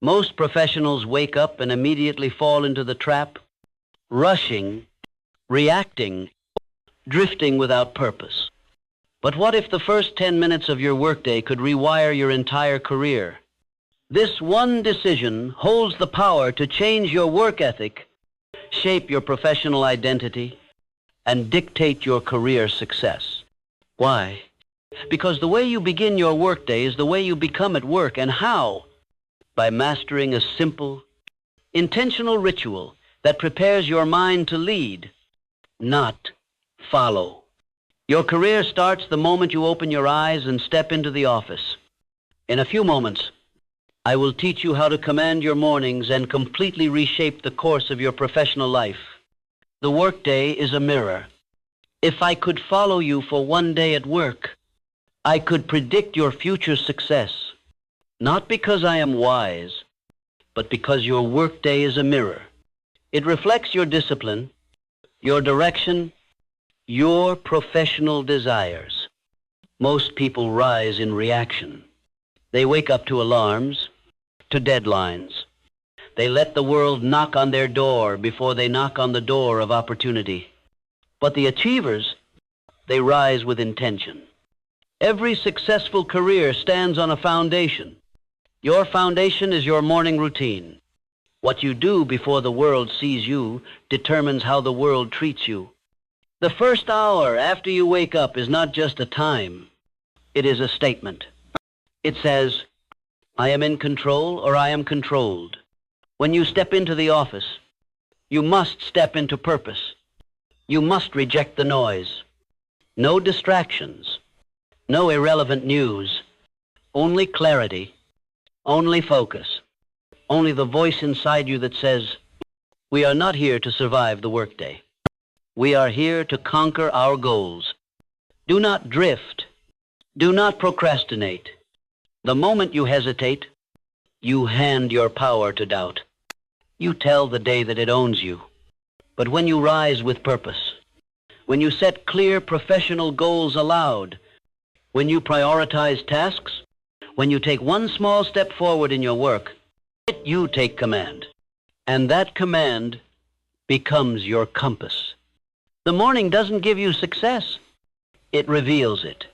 Most professionals wake up and immediately fall into the trap, rushing, reacting, drifting without purpose. But what if the first 10 minutes of your workday could rewire your entire career? This one decision holds the power to change your work ethic, shape your professional identity, and dictate your career success. Why? Because the way you begin your workday is the way you become at work. And how? By mastering a simple, intentional ritual that prepares your mind to lead, not follow. Your career starts the moment you open your eyes and step into the office. In a few moments, I will teach you how to command your mornings and completely reshape the course of your professional life. The workday is a mirror. If I could follow you for one day at work, I could predict your future success. Not because I am wise, but because your workday is a mirror. It reflects your discipline, your direction, your professional desires. Most people rise in reaction. They wake up to alarms, to deadlines. They let the world knock on their door before they knock on the door of opportunity. But the achievers, they rise with intention. Every successful career stands on a foundation. Your foundation is your morning routine. What you do before the world sees you determines how the world treats you. The first hour after you wake up is not just a time. It is a statement. It says, I am in control or I am controlled. When you step into the office, you must step into purpose. You must reject the noise. No distractions. No irrelevant news. Only clarity. Only focus. Only the voice inside you that says, we are not here to survive the workday. We are here to conquer our goals. Do not drift. Do not procrastinate. The moment you hesitate, you hand your power to doubt. You tell the day that it owns you. But when you rise with purpose, when you set clear professional goals aloud, when you prioritize tasks, when you take one small step forward in your work, you take command. And that command becomes your compass. The morning doesn't give you success. It reveals it.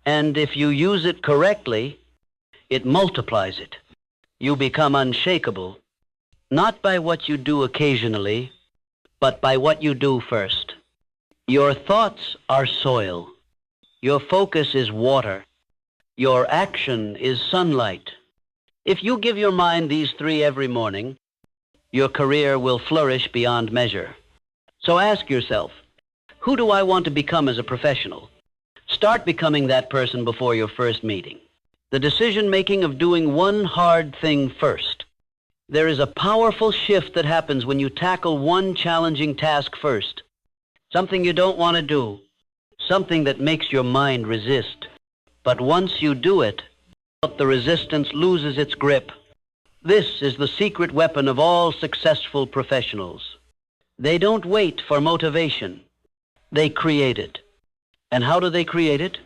And if you use it correctly, it multiplies it. You become unshakable, not by what you do occasionally, but by what you do first. Your thoughts are soil. Your focus is water. Your action is sunlight. If you give your mind these three every morning, your career will flourish beyond measure. So ask yourself, who do I want to become as a professional? Start becoming that person before your first meeting. The decision-making of doing one hard thing first. There is a powerful shift that happens when you tackle one challenging task first. Something you don't want to do. Something that makes your mind resist. But once you do it, the resistance loses its grip. This is the secret weapon of all successful professionals. They don't wait for motivation. They create it. And how do they create it?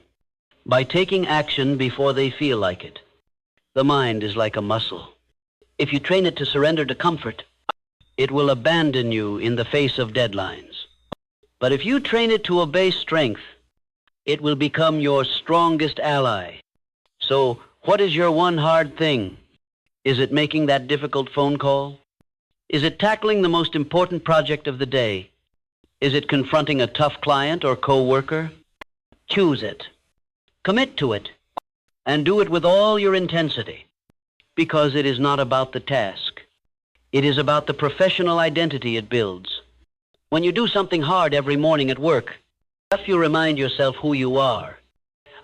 By taking action before they feel like it. The mind is like a muscle. If you train it to surrender to comfort, it will abandon you in the face of deadlines. But if you train it to obey strength, it will become your strongest ally. So, what is your one hard thing? Is it making that difficult phone call? Is it tackling the most important project of the day? Is it confronting a tough client or co-worker? Choose it. Commit to it. And do it with all your intensity. Because it is not about the task. It is about the professional identity it builds. When you do something hard every morning at work, you remind yourself who you are.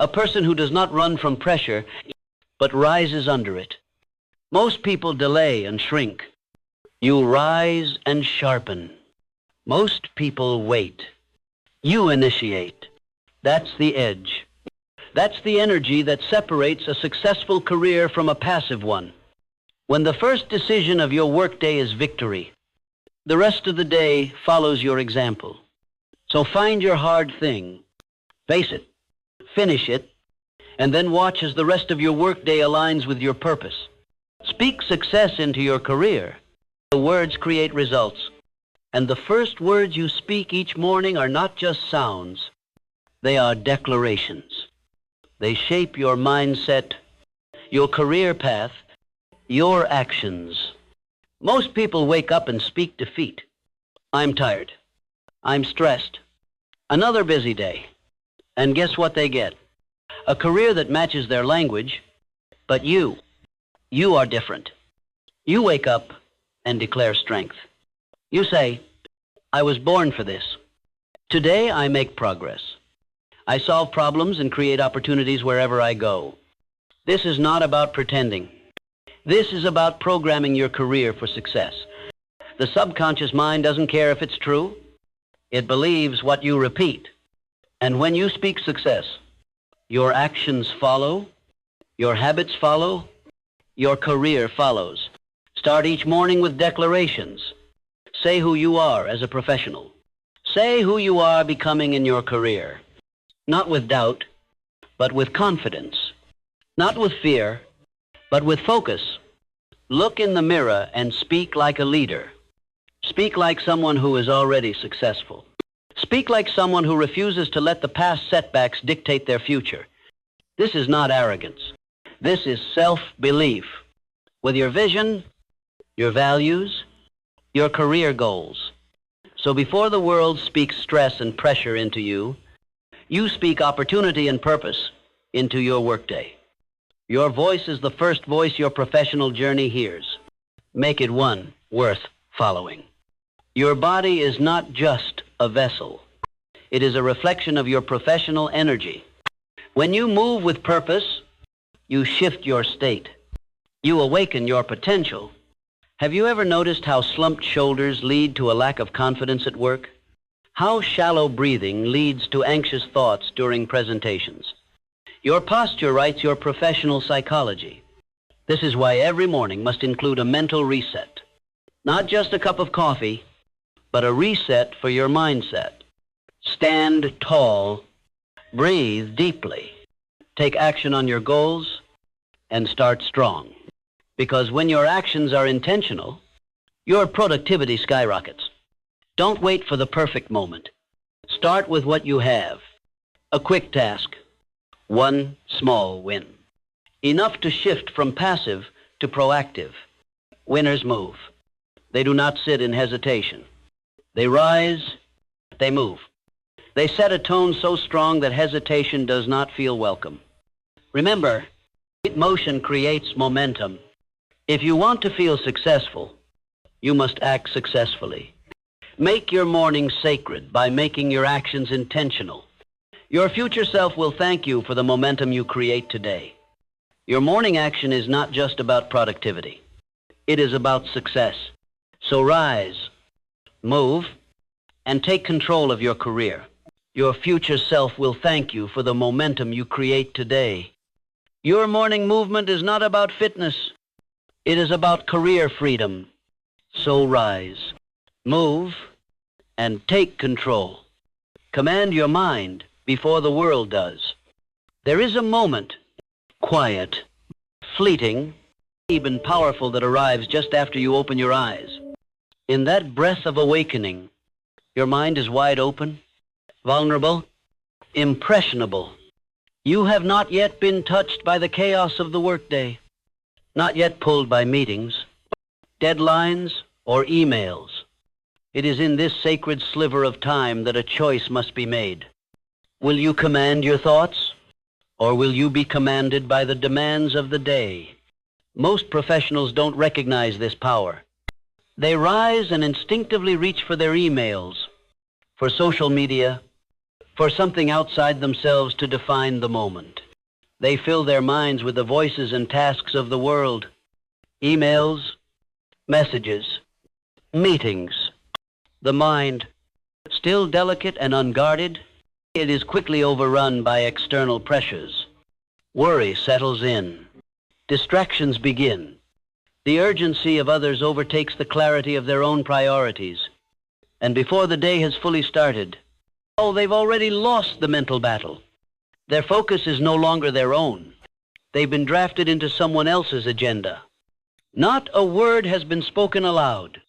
A person who does not run from pressure, but rises under it. Most people delay and shrink. You rise and sharpen. Most people wait. You initiate. That's the edge. That's the energy that separates a successful career from a passive one. When the first decision of your workday is victory, the rest of the day follows your example. So find your hard thing, face it, finish it, and then watch as the rest of your workday aligns with your purpose. Speak success into your career. The words create results. And the first words you speak each morning are not just sounds. They are declarations. They shape your mindset, your career path, your actions. Most people wake up and speak defeat. I'm tired. I'm stressed. Another busy day. And guess what they get? A career that matches their language, but you are different. You wake up and declare strength. You say, I was born for this. Today I make progress. I solve problems and create opportunities wherever I go. This is not about pretending. This is about programming your career for success. The subconscious mind doesn't care if it's true. It believes what you repeat. And when you speak success, your actions follow, your habits follow, your career follows. Start each morning with declarations. Say who you are as a professional. Say who you are becoming in your career. Not with doubt, but with confidence. Not with fear, but with focus. Look in the mirror and speak like a leader. Speak like someone who is already successful. Speak like someone who refuses to let the past setbacks dictate their future. This is not arrogance. This is self-belief. With your vision, your values, your career goals. So before the world speaks stress and pressure into you, you speak opportunity and purpose into your workday. Your voice is the first voice your professional journey hears. Make it one worth following. Your body is not just a vessel. It is a reflection of your professional energy. When you move with purpose, you shift your state. You awaken your potential. Have you ever noticed how slumped shoulders lead to a lack of confidence at work? How shallow breathing leads to anxious thoughts during presentations? Your posture writes your professional psychology. This is why every morning must include a mental reset. Not just a cup of coffee, but a reset for your mindset. Stand tall, breathe deeply, take action on your goals, and start strong. Because when your actions are intentional, your productivity skyrockets. Don't wait for the perfect moment. Start with what you have. A quick task. One small win. Enough to shift from passive to proactive. Winners move. They do not sit in hesitation. They rise, they move. They set a tone so strong that hesitation does not feel welcome. Remember, motion creates momentum. If you want to feel successful, you must act successfully. Make your morning sacred by making your actions intentional. Your future self will thank you for the momentum you create today. Your morning action is not just about productivity. It is about success. So rise, move, and take control of your career. Your future self will thank you for the momentum you create today. Your morning movement is not about fitness. It is about career freedom. So rise, move, and take control. Command your mind before the world does. There is a moment, quiet, fleeting, even powerful, that arrives just after you open your eyes. In that breath of awakening, your mind is wide open, vulnerable, impressionable. You have not yet been touched by the chaos of the workday, not yet pulled by meetings, deadlines, or emails. It is in this sacred sliver of time that a choice must be made. Will you command your thoughts, or will you be commanded by the demands of the day? Most professionals don't recognize this power. They rise and instinctively reach for their emails, for social media, for something outside themselves to define the moment. They fill their minds with the voices and tasks of the world. Emails, messages, meetings. The mind, still delicate and unguarded, it is quickly overrun by external pressures. Worry settles in. Distractions begin. The urgency of others overtakes the clarity of their own priorities. And before the day has fully started, they've already lost the mental battle. Their focus is no longer their own. They've been drafted into someone else's agenda. Not a word has been spoken aloud,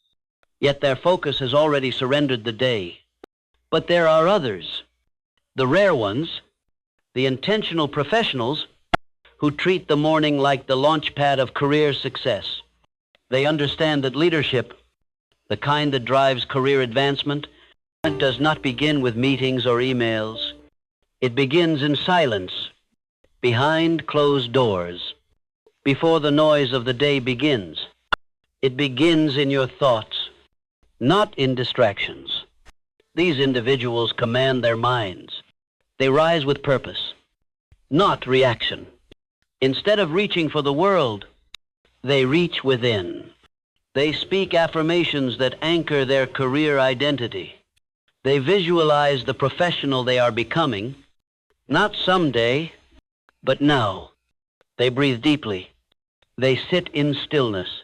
yet their focus has already surrendered the day. But there are others, the rare ones, the intentional professionals who treat the morning like the launch pad of career success. They understand that leadership, the kind that drives career advancement, does not begin with meetings or emails. It begins in silence, behind closed doors, before the noise of the day begins. It begins in your thoughts, not in distractions. These individuals command their minds. They rise with purpose, not reaction. Instead of reaching for the world, they reach within. They speak affirmations that anchor their career identity. They visualize the professional they are becoming, not someday, but now. They breathe deeply. They sit in stillness.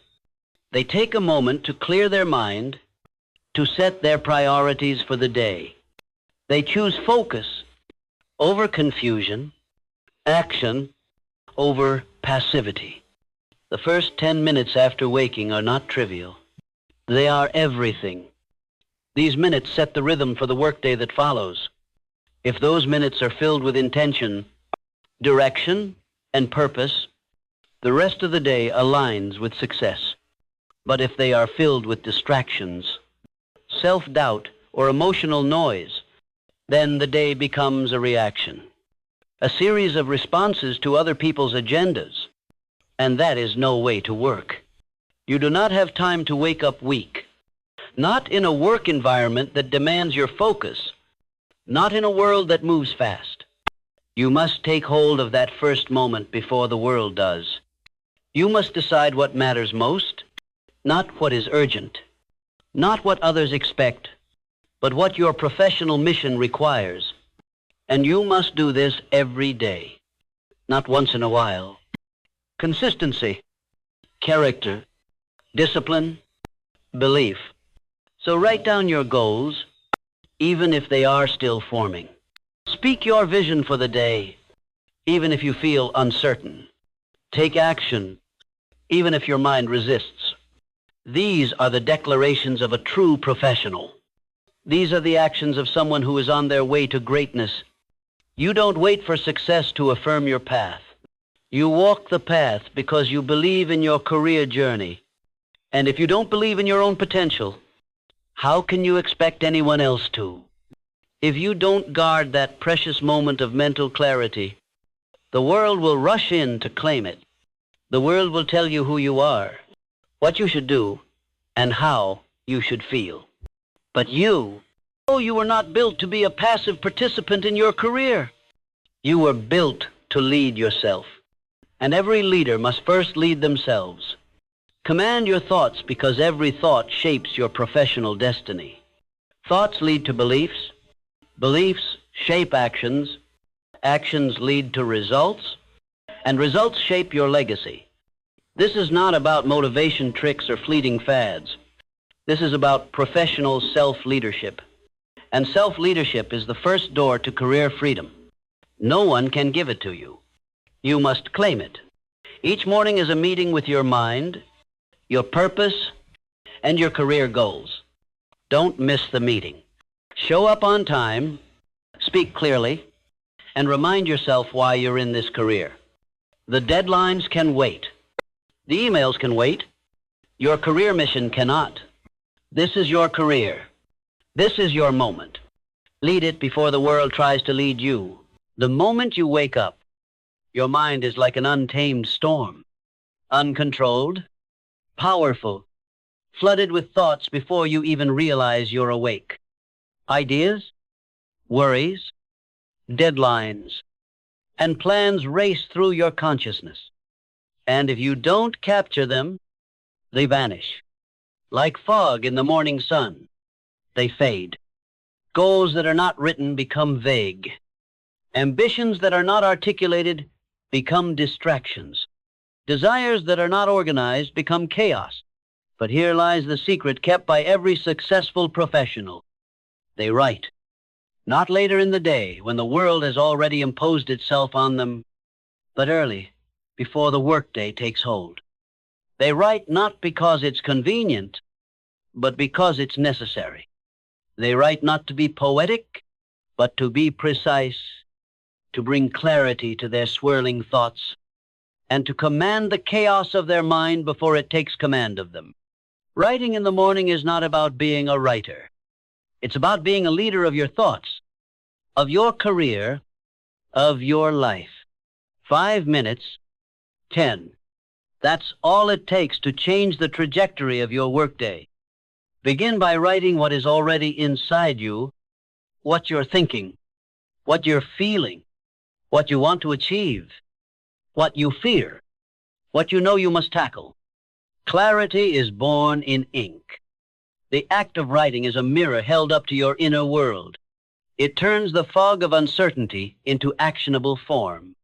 They take a moment to clear their mind, to set their priorities for the day. They choose focus over confusion, action over passivity. The first 10 minutes after waking are not trivial. They are everything. These minutes set the rhythm for the workday that follows. If those minutes are filled with intention, direction, and purpose, the rest of the day aligns with success. But if they are filled with distractions, self-doubt, or emotional noise, then the day becomes a reaction, a series of responses to other people's agendas, and that is no way to work. You do not have time to wake up weak, not in a work environment that demands your focus, not in a world that moves fast. You must take hold of that first moment before the world does. You must decide what matters most, not what is urgent, not what others expect, but what your professional mission requires. And you must do this every day, not once in a while. Consistency, character, discipline, belief. So write down your goals, even if they are still forming. Speak your vision for the day, even if you feel uncertain. Take action, even if your mind resists. These are the declarations of a true professional. These are the actions of someone who is on their way to greatness. You don't wait for success to affirm your path. You walk the path because you believe in your career journey. And if you don't believe in your own potential, how can you expect anyone else to? If you don't guard that precious moment of mental clarity, the world will rush in to claim it. The world will tell you who you are, what you should do, and how you should feel. But you were not built to be a passive participant in your career. You were built to lead yourself. And every leader must first lead themselves. Command your thoughts because every thought shapes your professional destiny. Thoughts lead to beliefs. Beliefs shape actions. Actions lead to results. And results shape your legacy. This is not about motivation tricks or fleeting fads. This is about professional self-leadership. And self-leadership is the first door to career freedom. No one can give it to you. You must claim it. Each morning is a meeting with your mind, your purpose, and your career goals. Don't miss the meeting. Show up on time, speak clearly, and remind yourself why you're in this career. The deadlines can wait. The emails can wait. Your career mission cannot. This is your career. This is your moment. Lead it before the world tries to lead you. The moment you wake up, your mind is like an untamed storm, uncontrolled, powerful, flooded with thoughts before you even realize you're awake. Ideas, worries, deadlines, and plans race through your consciousness. And if you don't capture them, they vanish. Like fog in the morning sun, they fade. Goals that are not written become vague. Ambitions that are not articulated become distractions. Desires that are not organized become chaos. But here lies the secret kept by every successful professional. They write, not later in the day when the world has already imposed itself on them, but early, before the workday takes hold. They write not because it's convenient, but because it's necessary. They write not to be poetic, but to be precise, to bring clarity to their swirling thoughts, and to command the chaos of their mind before it takes command of them. Writing in the morning is not about being a writer. It's about being a leader of your thoughts, of your career, of your life. 5 minutes, 10. That's all it takes to change the trajectory of your workday. Begin by writing what is already inside you, what you're thinking, what you're feeling, what you want to achieve, what you fear, what you know you must tackle. Clarity is born in ink. The act of writing is a mirror held up to your inner world. It turns the fog of uncertainty into actionable form.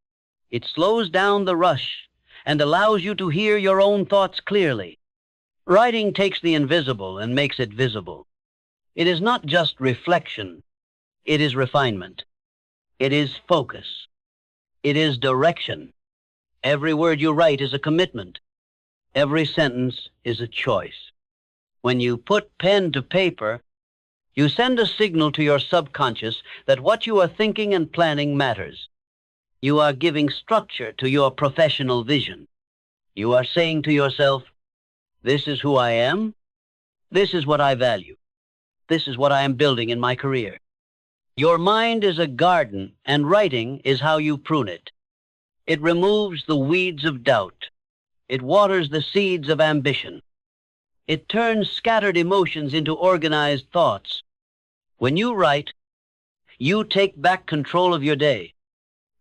It slows down the rush and allows you to hear your own thoughts clearly. Writing takes the invisible and makes it visible. It is not just reflection. It is refinement. It is focus. It is direction. Every word you write is a commitment. Every sentence is a choice. When you put pen to paper, you send a signal to your subconscious that what you are thinking and planning matters. You are giving structure to your professional vision. You are saying to yourself, this is who I am. This is what I value. This is what I am building in my career. Your mind is a garden, and writing is how you prune it. It removes the weeds of doubt. It waters the seeds of ambition. It turns scattered emotions into organized thoughts. When you write, you take back control of your day.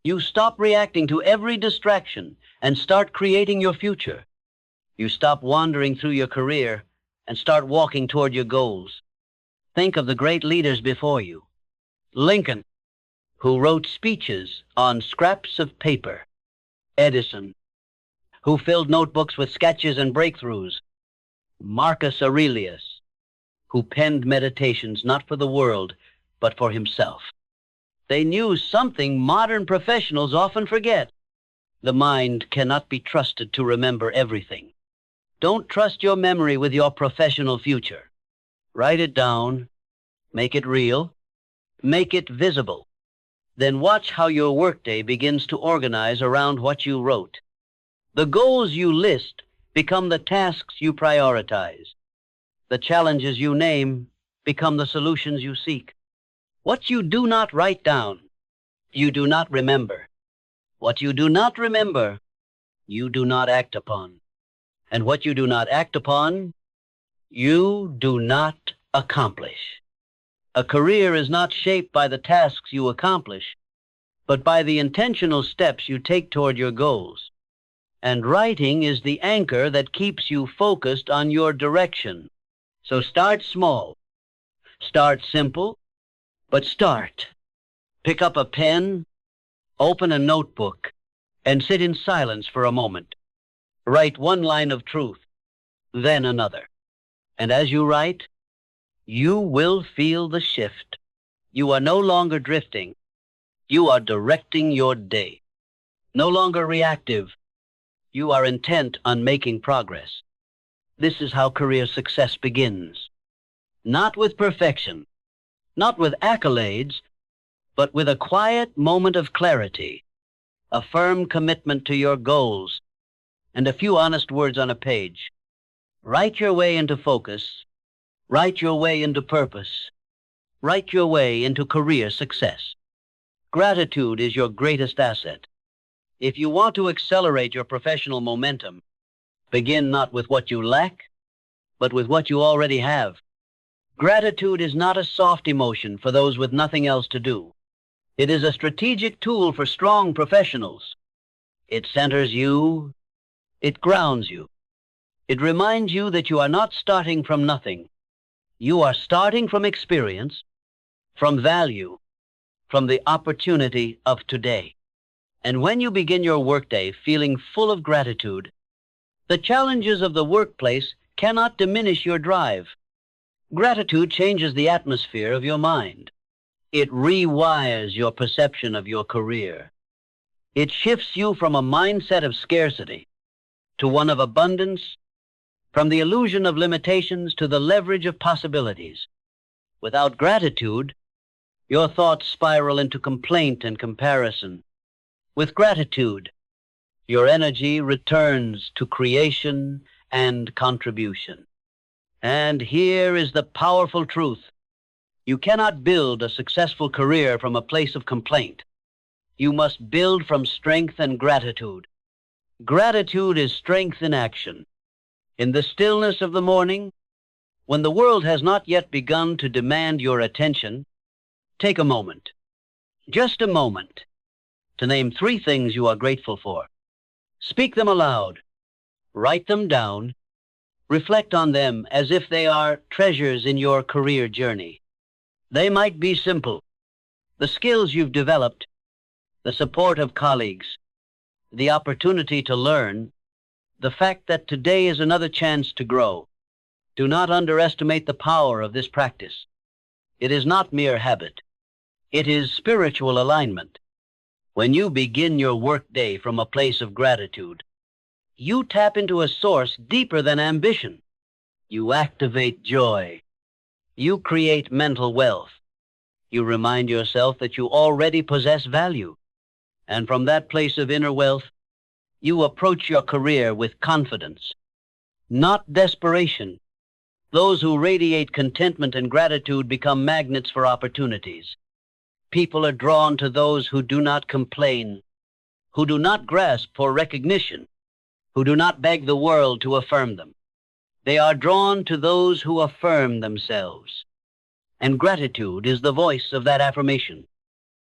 You stop reacting to every distraction and start creating your future. You stop wandering through your career and start walking toward your goals. Think of the great leaders before you. Lincoln, who wrote speeches on scraps of paper. Edison, who filled notebooks with sketches and breakthroughs. Marcus Aurelius, who penned meditations not for the world, but for himself. They knew something modern professionals often forget. The mind cannot be trusted to remember everything. Don't trust your memory with your professional future. Write it down, make it real, make it visible. Then watch how your workday begins to organize around what you wrote. The goals you list become the tasks you prioritize. The challenges you name become the solutions you seek. What you do not write down, you do not remember. What you do not remember, you do not act upon. And what you do not act upon, you do not accomplish. A career is not shaped by the tasks you accomplish, but by the intentional steps you take toward your goals. And writing is the anchor that keeps you focused on your direction. So start small. Start simple, but start. Pick up a pen, open a notebook, and sit in silence for a moment. Write one line of truth, then another. And as you write, you will feel the shift. You are no longer drifting. You are directing your day. No longer reactive. You are intent on making progress. This is how career success begins. Not with perfection, not with accolades, but with a quiet moment of clarity, a firm commitment to your goals, and a few honest words on a page. Write your way into focus. Write your way into purpose. Write your way into career success. Gratitude is your greatest asset. If you want to accelerate your professional momentum, begin not with what you lack, but with what you already have. Gratitude is not a soft emotion for those with nothing else to do. It is a strategic tool for strong professionals. It centers you. It grounds you. It reminds you that you are not starting from nothing. You are starting from experience, from value, from the opportunity of today. And when you begin your workday feeling full of gratitude, the challenges of the workplace cannot diminish your drive. Gratitude changes the atmosphere of your mind. It rewires your perception of your career. It shifts you from a mindset of scarcity to one of abundance from the illusion of limitations to the leverage of possibilities. Without gratitude, your thoughts spiral into complaint and comparison. With gratitude, your energy returns to creation and contribution. And here is the powerful truth. You cannot build a successful career from a place of complaint. You must build from strength and gratitude. Gratitude is strength in action. In the stillness of the morning, when the world has not yet begun to demand your attention, take a moment, just a moment, to name 3 things you are grateful for. Speak them aloud. Write them down. Reflect on them as if they are treasures in your career journey. They might be simple: the skills you've developed, the support of colleagues, the opportunity to learn, the fact that today is another chance to grow. Do not underestimate the power of this practice. It is not mere habit. It is spiritual alignment. When you begin your workday from a place of gratitude, you tap into a source deeper than ambition. You activate joy. You create mental wealth. You remind yourself that you already possess value. And from that place of inner wealth, you approach your career with confidence, not desperation. Those who radiate contentment and gratitude become magnets for opportunities. People are drawn to those who do not complain, who do not grasp for recognition, who do not beg the world to affirm them. They are drawn to those who affirm themselves. And gratitude is the voice of that affirmation.